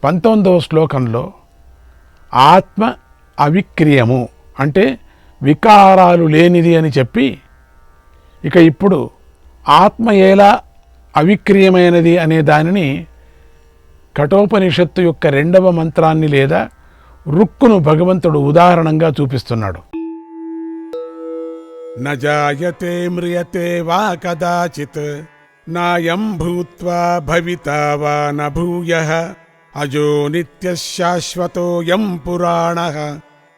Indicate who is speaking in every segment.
Speaker 1: 19వ శ్లోకంలో ఆత్మ అవిక్రియము అంటే వికారాలు లేనిది అని చెప్పి, ఇక ఇప్పుడు ఆత్మ ఎలా అవిక్రియమైనది అనే దానిని కఠోపనిషత్తు యొక్క 2వ మంత్రాన్ని లేదా రుక్కును భగవంతుడు ఉదాహరణంగా చూపిస్తున్నాడు. న జాయతే మ్రియతే వా కదాచిత్ నాయం భూత్వా భవితా వా న భూయః అజో నిత్యః శాశ్వతోయం పురాణః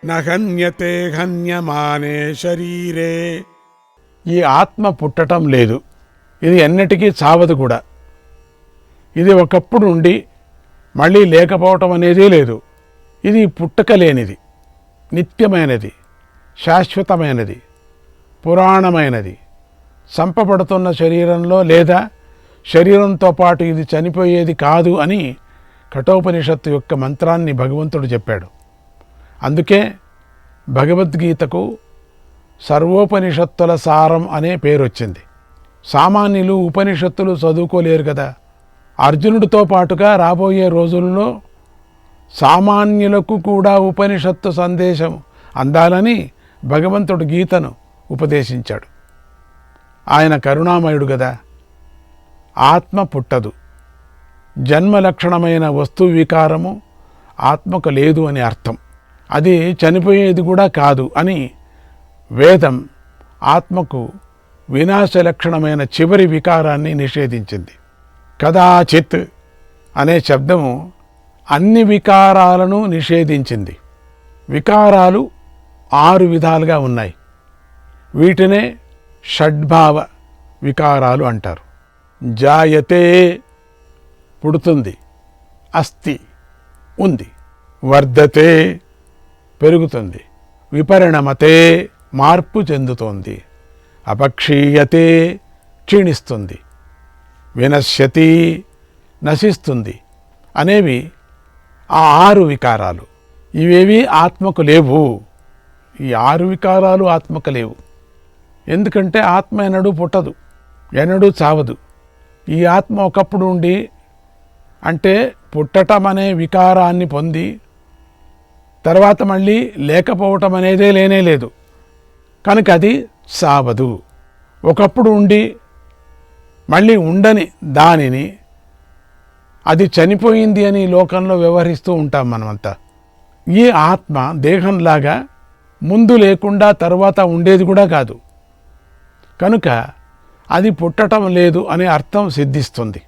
Speaker 1: న హన్యతే హన్యమానే శరీరే. ఈ ఆత్మ పుట్టటం లేదు, ఇది ఎన్నటికీ చావదు కూడా. ఇది ఒకప్పుడు ఉండి మళ్ళీ లేకపోవటం అనేదే లేదు. ఇది పుట్టక లేనిది, నిత్యమైనది, శాశ్వతమైనది, పురాణమైనది. చంపబడుతున్న శరీరంలో లేదా శరీరంతో పాటు ఇది చనిపోయేది కాదు అని కఠోపనిషత్తు యొక్క మంత్రాన్ని భగవంతుడు చెప్పాడు. అందుకే భగవద్గీతకు సర్వోపనిషత్తుల సారం అనే పేరు వచ్చింది. సామాన్యులు ఉపనిషత్తులు చదువుకోలేరు కదా. అర్జునుడితో పాటుగా రాబోయే రోజుల్లో సామాన్యులకు కూడా ఉపనిషత్తు సందేశం అందాలని భగవంతుడు గీతను ఉపదేశించాడు. ఆయన కరుణామయుడు కదా. ఆత్మ పుట్టదు, జన్మ లక్షణమైన వస్తు వికారము ఆత్మకు లేదు అని అర్థం. అది చనిపోయేది కూడా కాదు అని వేదం ఆత్మకు వినాశ లక్షణమైన చివరి వికారాన్ని నిషేధించింది. కదాచిత్ అనే శబ్దము అన్ని వికారాలను నిషేధించింది. వికారాలు 6 విధాలుగా ఉన్నాయి. వీటినే షడ్భావ వికారాలు అంటారు. జాయతే పుడుతుంది, అస్తి ఉంది, వర్ధతే పెరుగుతుంది, విపరిణమతే మార్పు చెందుతోంది, అపక్షీయతే క్షీణిస్తుంది, వినశ్యతి నశిస్తుంది అనేవి ఆ 6 వికారాలు. ఇవేవి ఆత్మకు లేవు. ఈ 6 వికారాలు ఆత్మకు లేవు. ఎందుకంటే ఆత్మ ఎన్నడూ పుట్టదు, ఎన్నడూ చావదు. ఈ ఆత్మ ఒకప్పుడు ఉండి అంటే పుట్టటం అనే వికారాన్ని పొంది తర్వాత మళ్ళీ లేకపోవటం అనేదే లేనే లేదు. కనుక అది చావదు. ఒకప్పుడు ఉండి మళ్ళీ ఉండని దానిని అది చనిపోయింది అని లోకంలో వ్యవహరిస్తూ ఉంటాం మనమంతా. ఈ ఆత్మ దేహంలాగా ముందు లేకుండా తర్వాత ఉండేది కూడా కాదు. కనుక అది పుట్టటం లేదు అనే అర్థం సిద్ధిస్తుంది.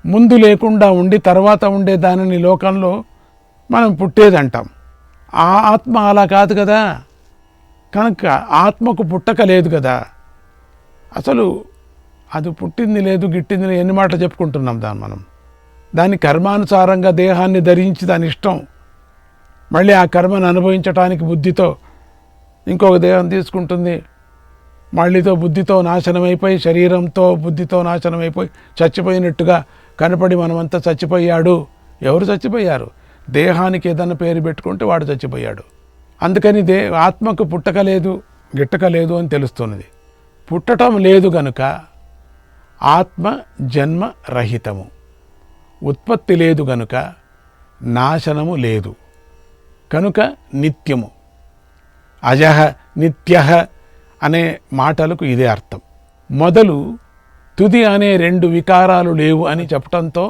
Speaker 1: ముందు లేకుండా ఉండి తర్వాత ఉండే దానిని లోకంలో మనం పుట్టేదంటాం. ఆ ఆత్మ అలా కాదు కదా. కనుక ఆత్మకు పుట్టక లేదు కదా. అసలు అది పుట్టింది లేదు, గిట్టింది లేదు, ఎన్ని మాటలు చెప్పుకుంటున్నాం మనం. దాని కర్మానుసారంగా దేహాన్ని ధరించి దాని ఇష్టం మళ్ళీ ఆ కర్మను అనుభవించటానికి బుద్ధితో ఇంకొక దేహం తీసుకుంటుంది. మళ్ళీతో బుద్ధితో నాశనమైపోయి, శరీరంతో బుద్ధితో నాశనమైపోయి చచ్చిపోయినట్టుగా కనపడి మనమంతా చచ్చిపోయాడు. ఎవరు చచ్చిపోయారు? దేహానికి ఏదన్నా పేరు పెట్టుకుంటే వాడు చచ్చిపోయాడు. అందుకని ఆత్మకు పుట్టక లేదు, గిట్టక లేదు అని తెలుస్తున్నది. పుట్టటం లేదు గనుక ఆత్మ జన్మ రహితము, ఉత్పత్తి లేదు గనుక నాశనము లేదు, కనుక నిత్యము. అజహ నిత్యః అనే మాటలకు ఇదే అర్థం. మొదలు తుది అనే 2 వికారాలు లేవు అని చెప్పటంతో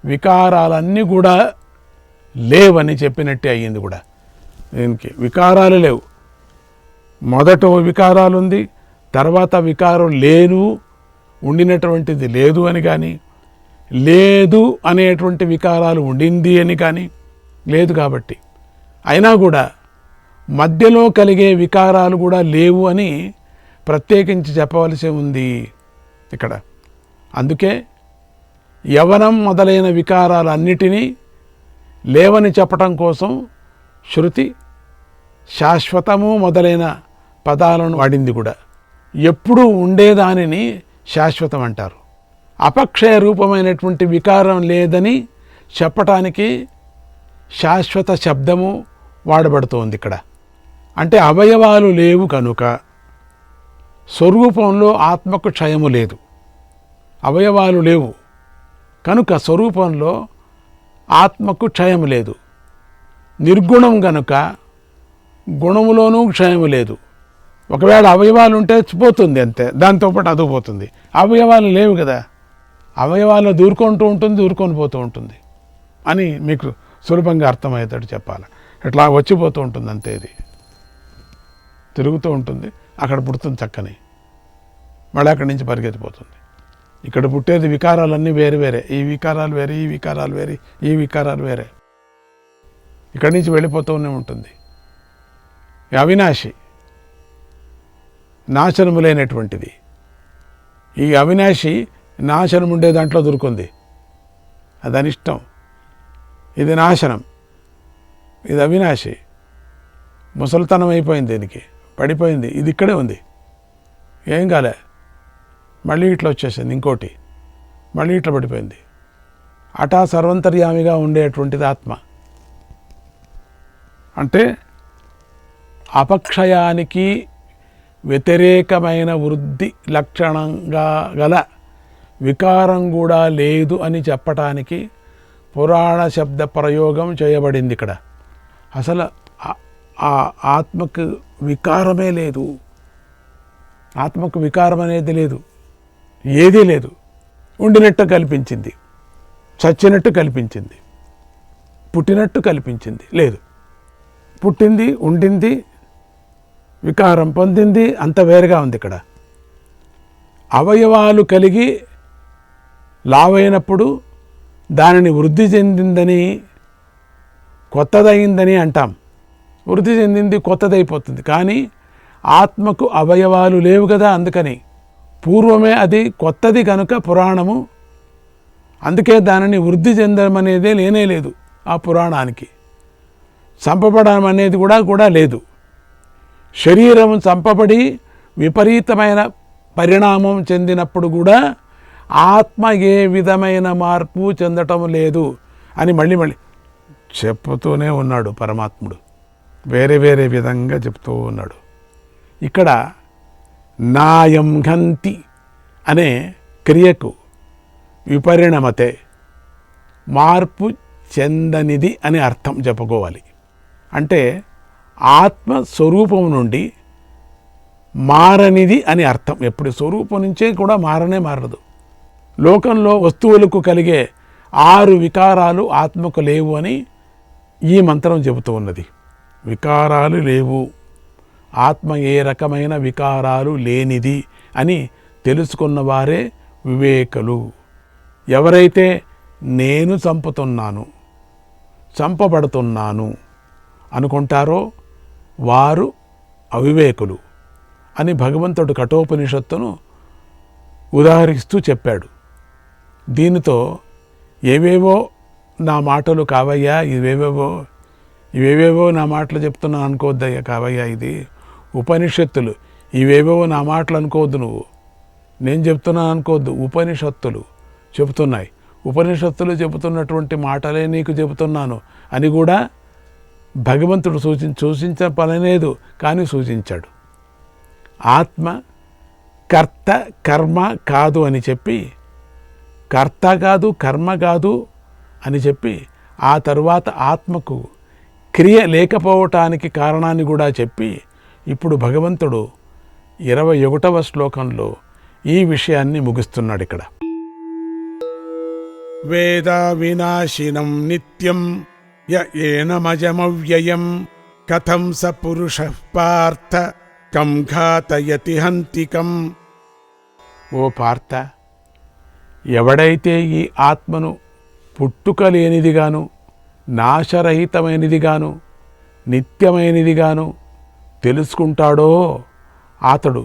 Speaker 1: వికారాలన్నీ కూడా లేవని చెప్పినట్టే అయ్యింది కూడా. దీనికి వికారాలు లేవు. మొదట వికారాలు ఉంది, తర్వాత వికారం లేదు, ఉండినటువంటిది లేదు అని కానీ, లేదు అనేటువంటి వికారాలు ఉండింది అని కానీ లేదు. కాబట్టి అయినా కూడా మధ్యలో కలిగే వికారాలు కూడా లేవు అని ప్రత్యేకించి చెప్పవలసి ఉంది ఇక్కడ. అందుకే యవనం మొదలైన వికారాలన్నిటినీ లేవని చెప్పటం కోసం శృతి శాశ్వతము మొదలైన పదాలను వాడింది కూడా. ఎప్పుడూ ఉండేదానిని శాశ్వతం అంటారు. అపక్షయ రూపమైనటువంటి వికారం లేదని చెప్పటానికి శాశ్వత శబ్దము వాడబడుతోంది ఇక్కడ. అంటే అవయవాలు లేవు కనుక స్వరూపంలో ఆత్మకు క్షయము లేదు. అవయవాలు లేవు కనుక స్వరూపంలో ఆత్మకు క్షయం లేదు. నిర్గుణం గనుక గుణములోనూ క్షయం లేదు. ఒకవేళ అవయవాలు ఉంటే పోతుంది అంతే, దాంతోపాటు అది పోతుంది. అవయవాలు లేవు కదా, అవయవాలు దూరుకుంటూ ఉంటుంది, దూరుకొని పోతూ ఉంటుంది అని మీకు సులభంగా అర్థమయ్యేటట్టు చెప్పాలి. ఇట్లా వచ్చిపోతూ ఉంటుంది అంతే, ఇది తిరుగుతూ ఉంటుంది, అక్కడ పుడుతుంది చక్కని, మళ్ళీ అక్కడి నుంచి పరిగెత్తిపోతుంది. ఇక్కడ పుట్టేది వికారాలన్నీ వేరే వేరే, ఈ వికారాలు వేరే, ఈ వికారాలు వేరే, ఈ వికారాలు వేరే, ఇక్కడి నుంచి వెళ్ళిపోతూనే ఉంటుంది. అవినాశి, నాశనము లేనటువంటిది. ఈ అవినాశి నాశనం ఉండే దాంట్లో దొరుకుంది, అది అనిష్టం. ఇది నాశనం, ఇది అవినాశి. ముసలితనం అయిపోయింది, దీనికి పడిపోయింది, ఇది ఇక్కడే ఉంది, ఏం కాలే, మళ్ళీ ఇట్లా వచ్చేసింది, ఇంకోటి మళ్ళీ ఇట్లా పడిపోయింది. అటా సర్వంతర్యామిగా ఉండేటువంటిది ఆత్మ. అంటే అపక్షయానికి వ్యతిరేకమైన వృద్ధి లక్షణంగా గల వికారం కూడా లేదు అని చెప్పటానికి పురాణ శబ్ద ప్రయోగం చేయబడింది ఇక్కడ. అసలు ఆ ఆత్మకు వికారమే లేదు, ఆత్మకు వికారం అనేది లేదు, ఏదీ లేదు. ఉండినట్టు కల్పించింది, చచ్చినట్టు కల్పించింది, పుట్టినట్టు కల్పించింది, లేదు. పుట్టింది, ఉండింది, వికారం పొందింది, అంత వేరుగా ఉంది. ఇక్కడ అవయవాలు కలిగి లావైనప్పుడు దానిని వృద్ధి చెందిందని, కొత్తదైందని అంటాం. వృద్ధి చెందింది కొత్తదైపోతుంది. కానీ ఆత్మకు అవయవాలు లేవు కదా, అందుకని పూర్వమే అది కొత్తది కనుక పురాణము, అందుకే దానిని వృద్ధి చెందడం అనేదే లేనే లేదు. ఆ పురాణానికి చంపబడడం అనేది కూడా లేదు. శరీరం చంపబడి విపరీతమైన పరిణామం చెందినప్పుడు కూడా ఆత్మ ఏ విధమైన మార్పు చెందటం లేదు అని మళ్ళీ చెప్తూనే ఉన్నాడు పరమాత్ముడు. వేరే వేరే విధంగా చెప్తూ ఉన్నాడు. ఇక్కడ నాయం ఘంతి అనే క్రియకు విపరిణమతే, మార్పు చెందనిది అని అర్థం చెప్పుకోవాలి. అంటే ఆత్మ స్వరూపం నుండి మారనిది అని అర్థం. ఎప్పుడు స్వరూపం నుంచే కూడా మారదు. లోకంలో వస్తువులకు కలిగే 6 వికారాలు ఆత్మకు లేవు అని ఈ మంత్రం చెబుతూ ఉన్నది. వికారాలు లేవు, ఆత్మ ఏ రకమైన వికారాలు లేనిది అని తెలుసుకున్న వారే వివేకులు. ఎవరైతే నేను చంపుతున్నాను, చంపబడుతున్నాను అనుకుంటారో వారు అవివేకులు అని భగవంతుడు కఠోపనిషత్తును ఉదాహరిస్తూ చెప్పాడు. దీనితో ఏవేవో నా మాటలు కావయ్యా, ఇవేవేవో నా మాటలు చెప్తున్నాను అనుకోవద్దయ్యా కావయ్యా, ఇది ఉపనిషత్తులు, ఇవేవో నా మాటలు అనుకోవద్దు, నువ్వు నేను చెప్తున్నాను అనుకోవద్దు, ఉపనిషత్తులు చెబుతున్నాయి, ఉపనిషత్తులు చెబుతున్నటువంటి మాటలే నీకు చెబుతున్నాను అని కూడా భగవంతుడు సూచించ పనిలేదు, కానీ సూచించాడు. ఆత్మ కర్త కర్మ కాదు అని చెప్పి, కర్త కాదు కర్మ కాదు అని చెప్పి, ఆ తరువాత ఆత్మకు క్రియ లేకపోవటానికి కారణాన్ని కూడా చెప్పి, ఇప్పుడు భగవంతుడు 21వ శ్లోకంలో ఈ విషయాన్ని ముగిస్తున్నాడు. ఇక్కడ వేద వినాశినం నిత్యం ఏనమజమవ్యయం కథం స పురుషః పార్థ కం ఘాతయతి హంతికం. ఓ పార్థ, ఎవడైతే ఈ ఆత్మను పుట్టుకలేనిదిగాను, నాశరహితమైనదిగాను, నిత్యమైనదిగాను తెలుసుకుంటాడో అతడు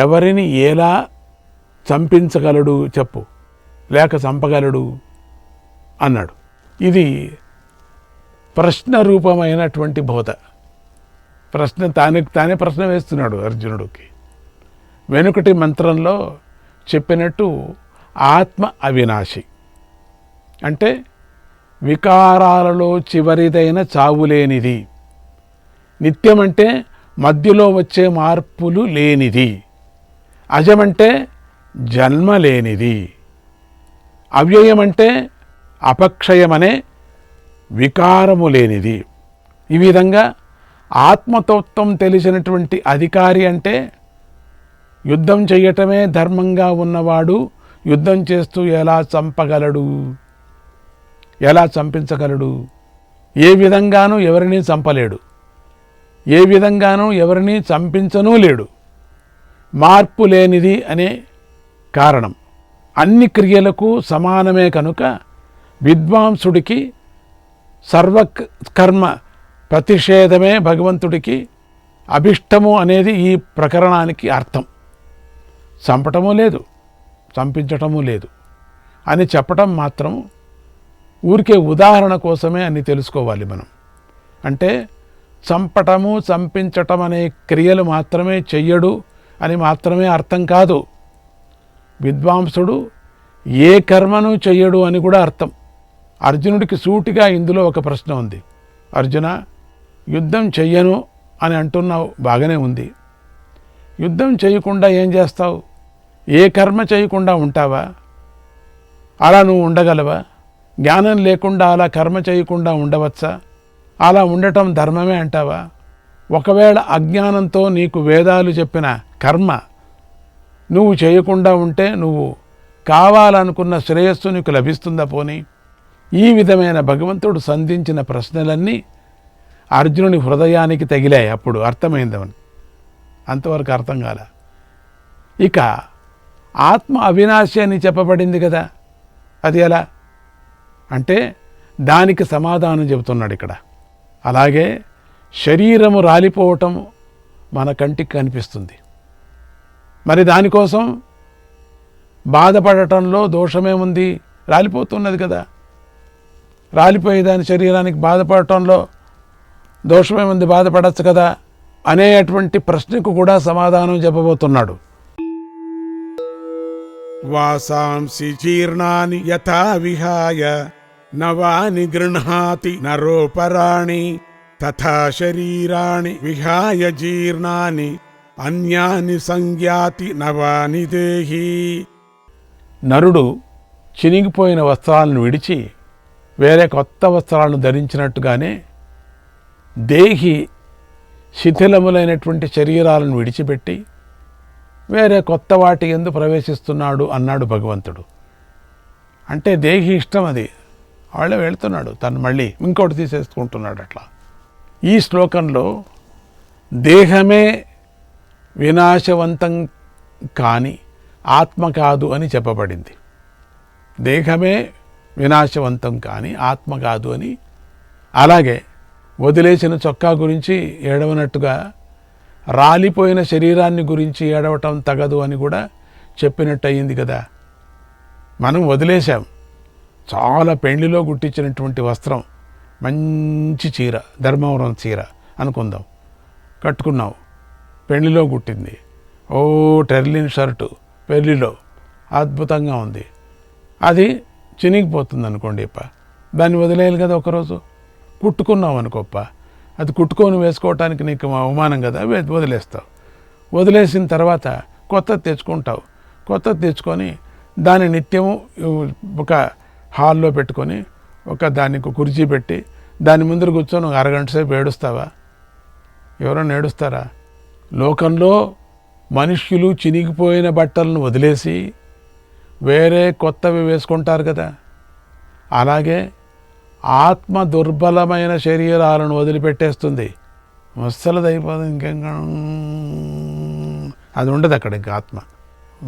Speaker 1: ఎవరిని ఎలా చంపించగలడు చెప్పు, లేక చంపగలడు అన్నాడు. ఇది ప్రశ్న రూపమైనటువంటి బోధ. తానే ప్రశ్న వేస్తున్నాడు అర్జునుడికి. వెనుకటి మంత్రంలో చెప్పినట్టు ఆత్మ అవినాశి అంటే వికారాలలో చివరిదైన చావులేనిది, నిత్యమంటే మధ్యలో వచ్చే మార్పులు లేనిది, అజమంటే జన్మ లేనిది, అవ్యయమంటే అపక్షయమనే వికారము లేనిది. ఈ విధంగా ఆత్మతత్వం తెలిసినటువంటి అధికారి అంటే యుద్ధం చేయటమే ధర్మంగా ఉన్నవాడు యుద్ధం చేస్తూ ఎలా చంపగలడు, ఎలా చంపించగలడు? ఏ విధంగానూ ఎవరినీ చంపలేడు, ఏ విధంగానూ ఎవరినీ చంపించనూ లేడు. మార్పు లేనిది అనే కారణం. అన్ని క్రియలకు సమానమే కనుక విద్వాంసుడికి సర్వకర్మ ప్రతిషేధమే భగవంతుడికి అభిష్టము అనేది ఈ ప్రకరణానికి అర్థం. చంపటము లేదు, చంపించటము లేదు అని చెప్పటం మాత్రం ఊరికే ఉదాహరణ కోసమే అని తెలుసుకోవాలి మనం. అంటే చంపటము చంపించటం అనే క్రియలు మాత్రమే చెయ్యడు అని మాత్రమే అర్థం కాదు. విద్వాంసుడు ఏ కర్మను చెయ్యడు అని కూడా అర్థం. అర్జునుడికి సూటిగా ఇందులో ఒక ప్రశ్న ఉంది. అర్జున, యుద్ధం చెయ్యను అని అంటున్నావు, బాగానే ఉంది. యుద్ధం చేయకుండా ఏం చేస్తావు? ఏ కర్మ చేయకుండా ఉంటావా? అలా నువ్వు ఉండగలవా? జ్ఞానం లేకుండా అలా కర్మ చేయకుండా ఉండవచ్చా? అలా ఉండటం ధర్మమే అంటావా? ఒకవేళ అజ్ఞానంతో నీకు వేదాలు చెప్పిన కర్మ నువ్వు చేయకుండా ఉంటే నువ్వు కావాలనుకున్న శ్రేయస్సు నీకు లభిస్తుందా పోనీ? ఈ విధమైన భగవంతుడు సంధించిన ప్రశ్నలన్నీ అర్జునుని హృదయానికి తగిలాయి. అప్పుడు అర్థమైందవని. అంతవరకు అర్థం కాల. ఇక ఆత్మ అవినాశి అని చెప్పబడింది కదా, అది ఎలా అంటే దానికి సమాధానం చెబుతున్నాడు ఇక్కడ. అలాగే శరీరము రాలిపోవటం మన కంటికి కనిపిస్తుంది. మరి దానికోసం బాధపడటంలో దోషమేముంది? రాలిపోతున్నది కదా. రాలిపోయేదాని శరీరానికి బాధపడటంలో దోషమేముంది? బాధపడచ్చు కదా అనేటువంటి ప్రశ్నకు కూడా సమాధానం చెప్పబోతున్నాడు. వాసాంసి జీర్ణాని యథా విహాయ నవాని గృహ్ణాతి నరోపరాణి తథా శరీరాణి విహాయ జీర్ణాని అన్యాని సంజ్ఞాతి నవాని దేహి. నరుడు చినిగిపోయిన వస్త్రాలను విడిచి వేరే కొత్త వస్త్రాలను ధరించినట్టుగానే దేహి శిథిలములైనటువంటి శరీరాలను విడిచిపెట్టి వేరే కొత్త వాటి యందు ప్రవేశిస్తున్నాడు అన్నాడు భగవంతుడు. అంటే దేహి ఇష్టం అది, వాళ్ళే వెళుతున్నాడు, తను మళ్ళీ ఇంకోటి తీసేసుకుంటున్నాడు. అట్లా ఈ శ్లోకంలో దేహమే వినాశవంతం కాని ఆత్మ కాదు అని చెప్పబడింది. దేహమే వినాశవంతం కాని ఆత్మ కాదు అని. అలాగే వదిలేసిన చొక్కా గురించి ఏడవనట్టుగా రాలిపోయిన శరీరాన్ని గురించి ఏడవటం తగదు అని కూడా చెప్పినట్టు అయ్యింది కదా. మనం వదిలేశాం. చాలా పెళ్లిలో గుట్టించినటువంటి వస్త్రం, మంచి చీర, ధర్మవరం చీర అనుకుందాం, కట్టుకున్నావు, పెళ్లిలో గుట్టింది. ఓ టెర్లిన్ షర్టు పెళ్లిలో అద్భుతంగా ఉంది. అది చినిగిపోతుంది అనుకోండి, దాన్ని వదిలేయాలి కదా. ఒకరోజు కుట్టుకున్నావు అనుకోప్ప, అది కుట్టుకొని వేసుకోవటానికి నీకు అవమానం కదా, వదిలేస్తావు. వదిలేసిన తర్వాత కొత్తది తెచ్చుకుంటావు. కొత్తది తెచ్చుకొని దాన్ని నిత్యము ఒక హాల్లో పెట్టుకొని దానికి కుర్చీ పెట్టి దాని ముందర కూర్చొని ఒక అరగంట సేపు ఏడుస్తావా? ఎవరైనా ఏడుస్తారా? లోకంలో మనుష్యులు చినిగిపోయిన బట్టలను వదిలేసి వేరే కొత్తవి వేసుకుంటారు కదా. అలాగే ఆత్మ దుర్బలమైన శరీరాలను వదిలిపెట్టేస్తుంది. ముసలదైపోతుంది, ఇంకెంగా అది ఉండదు అక్కడ. ఇంకా ఆత్మ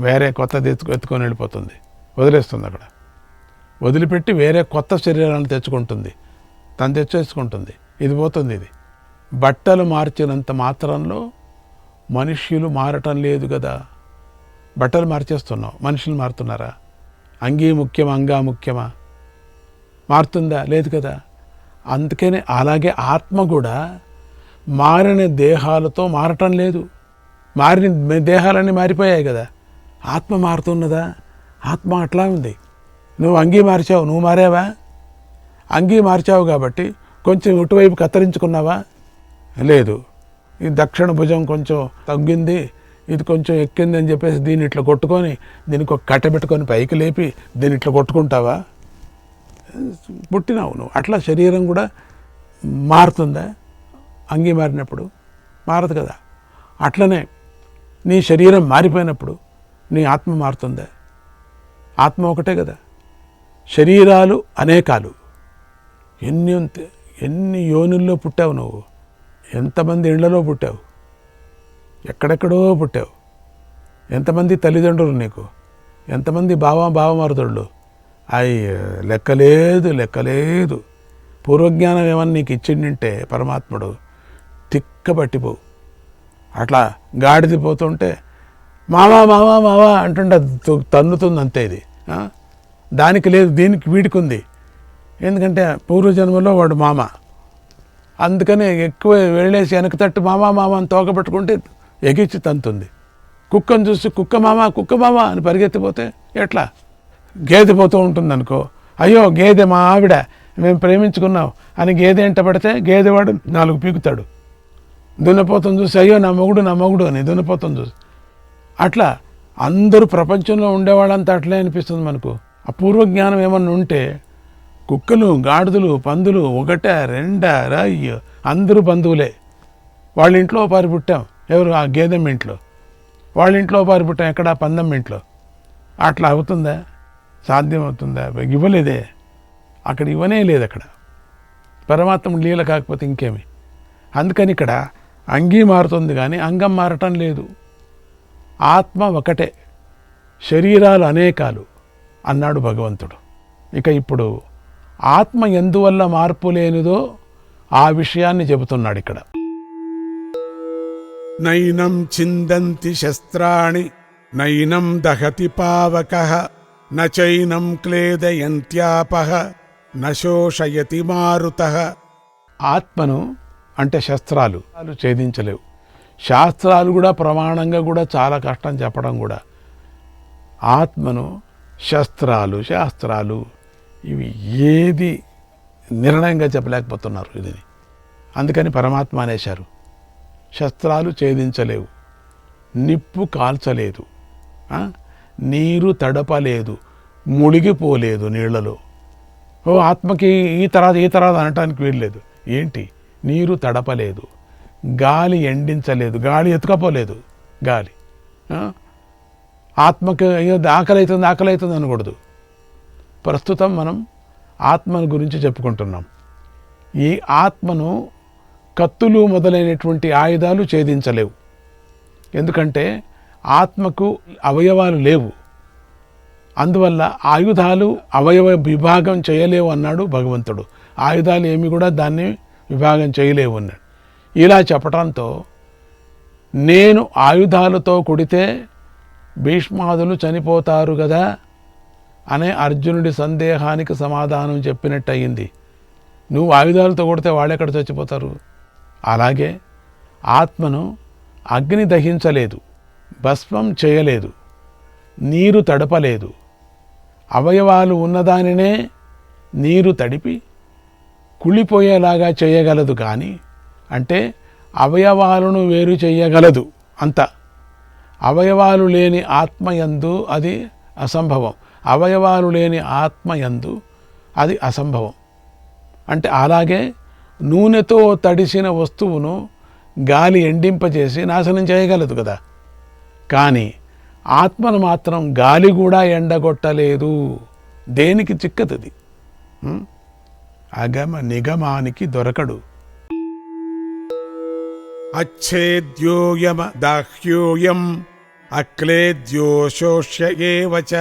Speaker 1: వేరే కొత్తది ఎత్తుకొని వెళ్ళిపోతుంది, వదిలేస్తుంది. అక్కడ వదిలిపెట్టి వేరే కొత్త శరీరాలను తెచ్చుకుంటుంది, తను తెచ్చేసుకుంటుంది. ఇది పోతుంది. ఇది బట్టలు మార్చినంత మాత్రంలో మనుష్యులు మారటం లేదు కదా. బట్టలు మార్చేస్తున్నావు, మనుషులు మారుతున్నారా? అంగీ ముఖ్యమా, అంగా ముఖ్యమా? మారుతుందా? లేదు కదా. అందుకని అలాగే ఆత్మ కూడా మారిన దేహాలతో మారటం లేదు. మారిన దేహాలన్నీ మారిపోయాయి కదా. ఆత్మ మారుతున్నదా? ఆత్మ అట్లా ఉంది. నువ్వు అంగీ మార్చావు, నువ్వు మారావా? అంగీ మార్చావు కాబట్టి కొంచెం ఇటువైపు కత్తిరించుకున్నావా? లేదు. ఈ దక్షిణ భుజం కొంచెం తగ్గింది, ఇది కొంచెం ఎక్కింది అని చెప్పేసి దీన్ని ఇట్లా కొట్టుకొని దీనికి ఒక కట్టె పెట్టుకొని పైకి లేపి దీన్ని ఇట్లా కొట్టుకుంటావా? పుట్టినావు నువ్వు. అట్లా శరీరం కూడా మారుతుందా? అంగీ మారినప్పుడు మారదు కదా. అట్లనే నీ శరీరం మారిపోయినప్పుడు నీ ఆత్మ మారుతుందా? ఆత్మ ఒకటే కదా. శరీరాలు అనేకాలు. ఎన్ని యోనుల్లో పుట్టావు నువ్వు, ఎంతమంది ఇళ్లలో పుట్టావు, ఎక్కడెక్కడో పుట్టావు, ఎంతమంది తల్లిదండ్రులు నీకు, ఎంతమంది భావమారుతుళ్ళు. లెక్కలేదు. పూర్వజ్ఞానం ఏమన్నా నీకు ఇచ్చిండింటే పరమాత్ముడు తిక్కబట్టిపోవు. అట్లా గాడిది పోతుంటే మావా మావా మావా అంటుంటే తన్నుతుంది అంతే. ఇది దానికి లేదు, దీనికి వీడికి ఉంది. ఎందుకంటే పూర్వజన్మలో వాడు మామ, అందుకని ఎక్కువ వెళ్ళేసి వెనక తట్టు మామా మామ అని తోకబెట్టుకుంటే ఎగిచ్చి తంతుంది. కుక్కను చూసి కుక్క మామ అని పరిగెత్తిపోతే ఎట్లా? గేదె పోతూ ఉంటుంది అనుకో, అయ్యో గేదె మా ఆవిడ, మేము ప్రేమించుకున్నాం అని గేదె ఎంట పడితే గేదెవాడు 4 పీకుతాడు. దున్నపోతను చూసి అయ్యో నా మొగుడు అని దున్నపోతను చూసి. అట్లా అందరూ ప్రపంచంలో ఉండేవాళ్ళంతా అట్లే అనిపిస్తుంది మనకు. అపూర్వజ్ఞానం ఏమన్నా ఉంటే కుక్కలు, గాడిదలు, పందులు 1, 2 అందరూ బంధువులే. వాళ్ళ ఇంట్లో పారి పుట్టాం. ఎవరు? ఆ గేదెమ్మ ఇంట్లో. వాళ్ళ ఇంట్లో పారి పుట్టాం. ఎక్కడ? పందమ్మ ఇంట్లో. అట్లా అవుతుందా? సాధ్యం అవుతుందా? ఇవ్వలేదే. అక్కడ ఇవ్వనే లేదు. అక్కడ పరమాత్మ లీల కాకపోతే ఇంకేమి. అందుకని ఇక్కడ అంగీ మారుతుంది కానీ అంగం మారటం లేదు. ఆత్మ ఒకటే, శరీరాలు అనేకాలు అన్నాడు భగవంతుడు. ఇక ఇప్పుడు ఆత్మ ఎందువల్ల మార్పు లేనిదో ఆ విషయాన్ని చెబుతున్నాడు ఇక్కడ. నైనం చిందంతి శస్త్రాణి నైనం దహతి పావకః నచైనం క్లేదయంత్యాపః నశోషయతి మారుతః. ఆత్మను అంటే శస్త్రాలు ఛేదించలేవు. శాస్త్రాలు కూడా ప్రమాణంగా కూడా చాలా కష్టం చెప్పడం కూడా. ఆత్మను శాస్త్రాలు ఇవి ఏది నిర్ణయంగా చెప్పలేకపోతున్నారు ఇది. అందుకని పరమాత్మ అనేశారు. శస్త్రాలు ఛేదించలేవు, నిప్పు కాల్చలేదు, నీరు తడపలేదు, మునిగిపోలేదు నీళ్లలో. ఆత్మకి ఈ తర్వాత అనటానికి వీల్లేదు. ఏంటి? నీరు తడపలేదు, గాలి ఎండించలేదు, గాలి ఎత్తుకపోలేదు. గాలి ఆత్మకి ఆకలి అవుతుంది అనకూడదు. ప్రస్తుతం మనం ఆత్మను గురించి చెప్పుకుంటున్నాం. ఈ ఆత్మను కత్తులు మొదలైనటువంటి ఆయుధాలు ఛేదించలేవు. ఎందుకంటే ఆత్మకు అవయవాలు లేవు. అందువల్ల ఆయుధాలు అవయవ విభాగం చేయలేవు అన్నాడు భగవంతుడు. ఆయుధాలు ఏమి కూడా దాన్ని విభాగం చేయలేవు అన్నాడు. ఇలా చెప్పడంతో నేను ఆయుధాలతో కొడితే భీష్మాదులు చనిపోతారు కదా అనే అర్జునుడి సందేహానికి సమాధానం చెప్పినట్టు అయింది. నువ్వు ఆయుధాలతో కొడితే వాళ్ళెక్కడ చచ్చిపోతారు? అలాగే ఆత్మను అగ్ని దహించలేదు, భస్మం చేయలేదు, నీరు తడపలేదు. అవయవాలు ఉన్నదానినే నీరు తడిపి కుళ్ళిపోయేలాగా చేయగలదు. కానీ అంటే అవయవాలను వేరు చేయగలదు అంత. అవయవాలు లేని ఆత్మయందు అది అసంభవం. అవయవాలు లేని ఆత్మయందు అది అసంభవం. అంటే అలాగే నూనెతో తడిసిన వస్తువును గాలి ఎండింపజేసి నాశనం చేయగలదు కదా. కానీ ఆత్మను మాత్రం గాలి కూడా ఎండగొట్టలేదు. దేనికి చిక్కతది? అగమ నిగమానికి దొరకడు. అచ్ఛేద్యోయమ దాహ్యోయం అక్లేద్యో శోష్య ఏవచ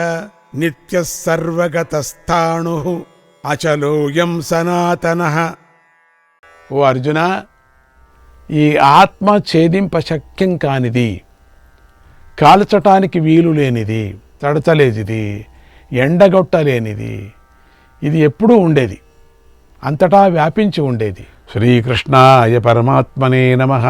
Speaker 1: నిత్య సర్వగతస్థాణు అచలోయం సనాతనః. ఓ అర్జున, ఈ ఆత్మ ఛేదింప శక్యం కానిది, కాల్చటానికి వీలు లేనిది, తడతలేనిది, ఎండగొట్టలేనిది. ఇది ఎప్పుడూ ఉండేది, అంతటా వ్యాపించి ఉండేది. శ్రీకృష్ణాయ పరమాత్మనే నమః.